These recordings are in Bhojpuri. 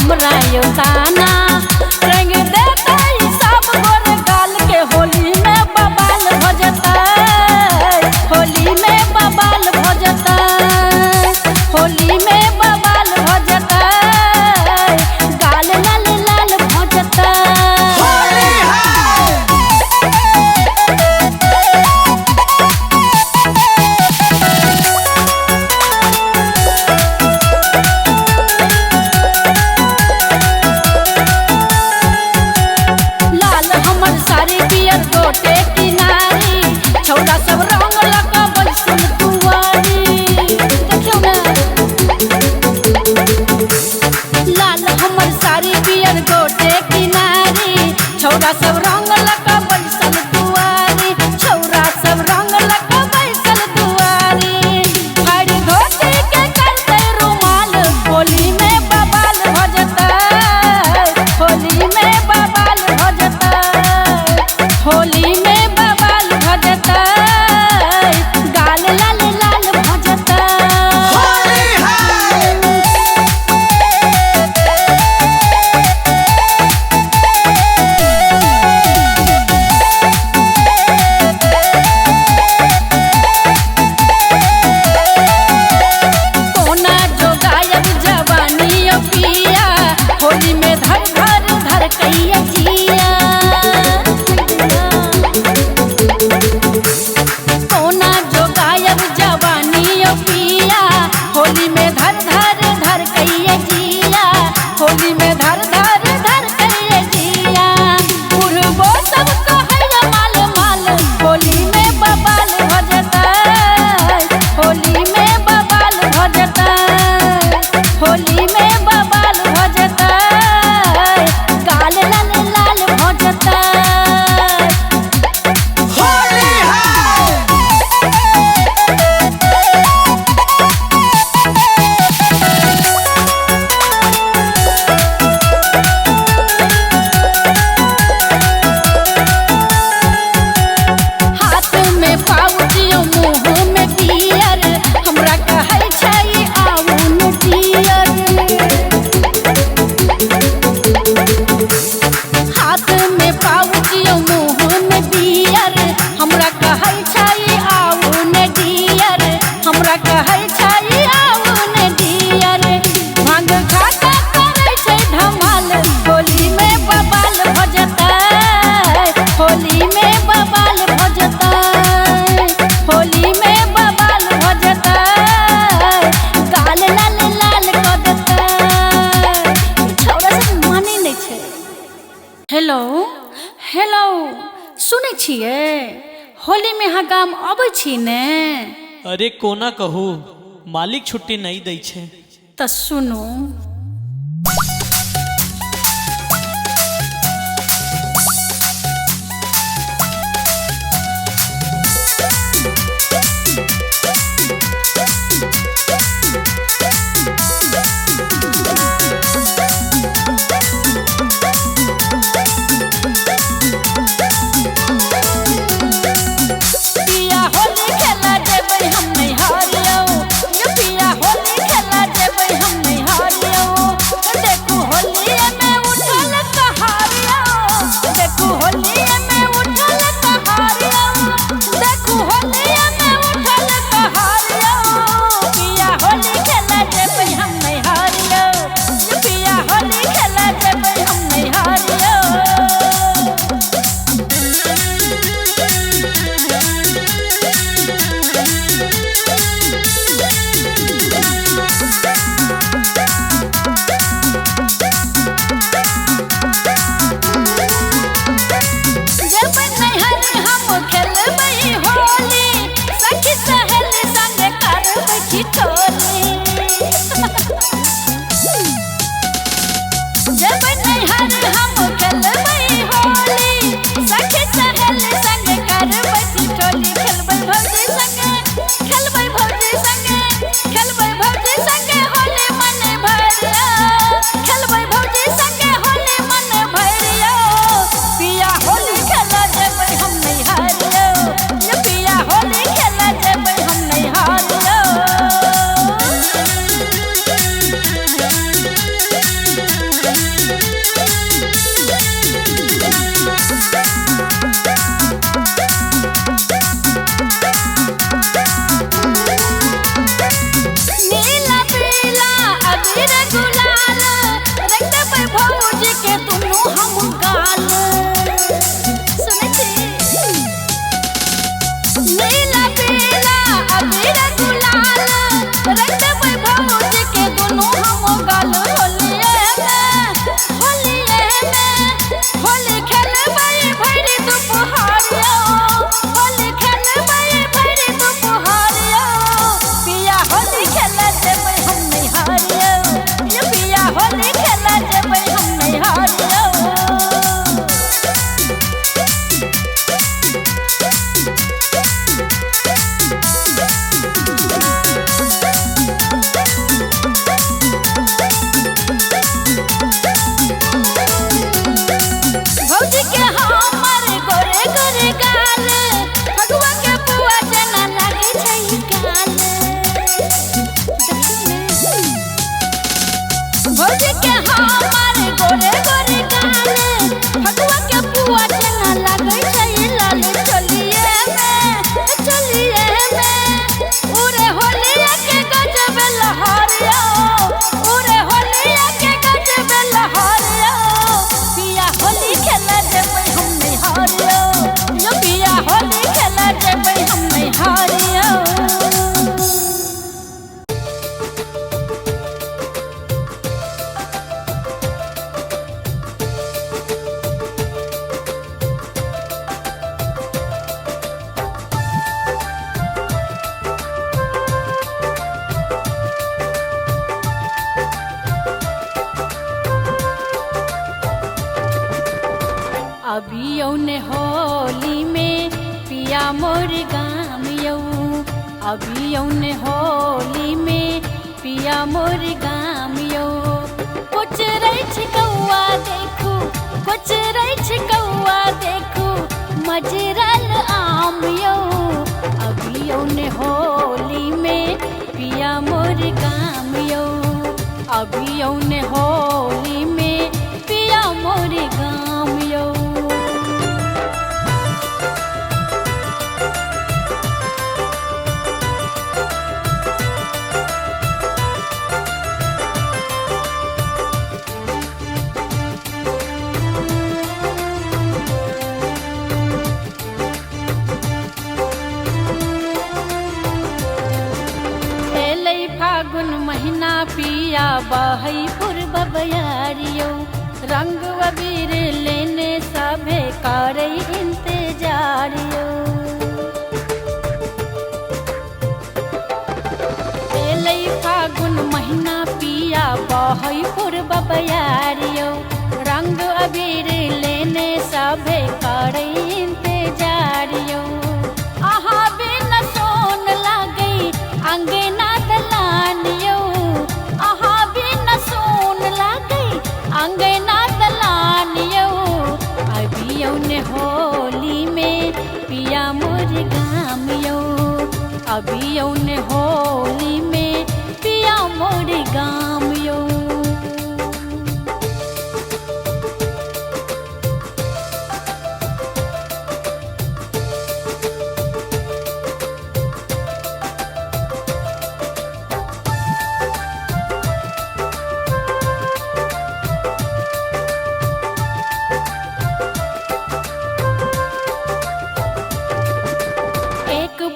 हमरा यो ताना रंग देता सब गोर गाल के होली में बबाल हो जाता होली में बबाल हो जाता होली में बबाल हो जाता गाल लाल लाल हो जाता सारी पियर गोटे किनारी छौड़ा सब रंग लगा बैसल दुआरी देखियो ना लाल हमर सारी पियर गोटे किनारी छौड़ा सब रंग लगा बैसल दुआरी छौड़ा सब रंग लगा बैसल दुआरी फाड़ी धोती के करते रुमाल होली में बबाल हो जाता होली में बबाल हो जाता होली में बबाल हो जाता गाल लाल लाल हो जाता होली है कोना जो गायब जवानी पिया होली में धर धर धर कैया जिया कोना जो गायब जवानी पिया होली में धर धर धर कैया जिया होली में धर धर धर कैया जिया पुरबो सब कहैया माल माल होली में बबाल हो जाता होली में बबाल हो जाता होली में बबाल हो जाता गाल लाल लाल हो जाता हाथ में पाउचियो मुंह में पियर हमरा कहै छै आउन डियर हाथ में पाउचियो मुंह में पियर हमरा कहै छै आउन डियर हमरा कहै छै आउन डियर भांग खाता करै छै धमाल होली में बबाल हो जाता होली में बबाल हो जाता होली में बबाल हो जाता गाल लाल लाल कर देता छौड़ा सब माने नहीं छै हेलो हेलो सुनै छियै होली में अहाँ गाम अबै छी ने अरे कोना कहू मालिक छुट्टी नहीं दै छै तऽ सुनू पिया होली खेला जेबै हम नहीं हारियो ये पिया होली खेला जेबै हम नहीं हारियो भौजी के हमारे गोरे गोरे गाले फटुआ के पुआ चना लागै छै लाल चलिए में उरे होलिया के गजब लहरिया उरे होलिया के गजब लहरिया पिया होली खेला जेबै हम नहीं हारियो यो पिया होली खेला जेबै हम नहीं हारियो अभी यौने होली में पिया मोर गाम यौ अभी यौने होली में पिया मोर गाम यौ कुछ रही कौआ देखू कुछ रही कौआ देखू मजरल आम यौ अभी यौने होली में पिया मोर गाम यौ अभी यौने होली में पिया मोर गाम यौ फागुन महीना पिया बहई पूर्व बयारियो रंग अबीर लेने सभे करे इंतजारियो एलई फागुन महीना पिया बहई पूर्व बयारियो रंग अबीर लेने सभे करे इंतजारियो आहा बिन सोन लागई अंगना दलानियो आहा बिन सोन लागई अंगना दलानियो अभी यौने होली में पिया मोर गाम यौ अभी यौने होली में पिया मोर गाम यौ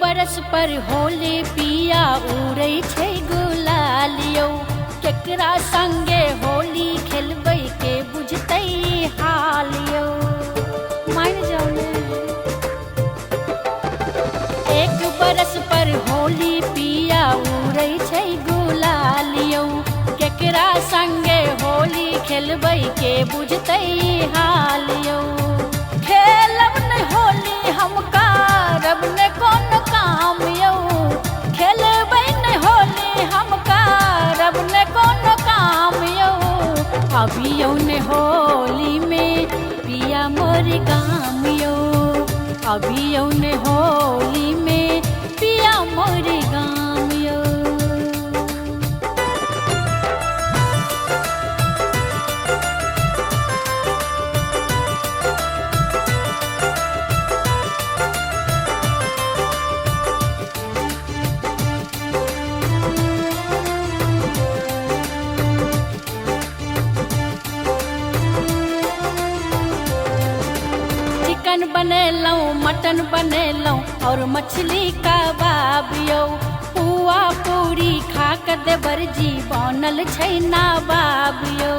बरस पर होली पिया उड़ै छै गुलालियो केकरा संगे होली खेलबै के बुझतै हालियो मान जाओ ने एक बरस पर होली पिया उड़ै छै गुलालियो केकरा संगे होली खेलबै के बुझतै हालियो खेलब न होली हम करब ने कोन काम यौ खेलबै न होली हम करब ने कोन काम यौ अभी यौने होली में पिया मोर गाम यौ अभी यौने होली में पिया मोर गाम यौ चिकन बनेलौं मटन बनेलौं और मछली कबाब यौ पुआ पूरी खा के देवर जी बनल छै नवाब यौ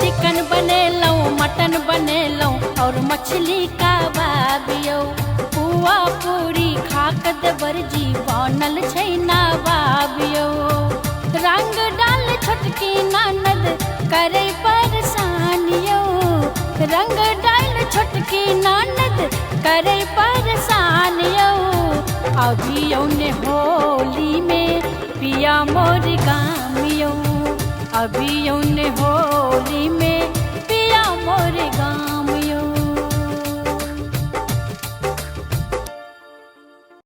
चिकन बनेलौं मटन बनेलौं और मछली कबाब यौ पुआ पूरी खा के देवर जी बनल छै नवाब यौ रंग डाल छोटकी ननद करे परेशान यौ रंग डाल छोटकी ननद करे परेशान यौ अभी यौने होली में पिया मोर गाम यौ अभी यौने होली में पिया मोर गाम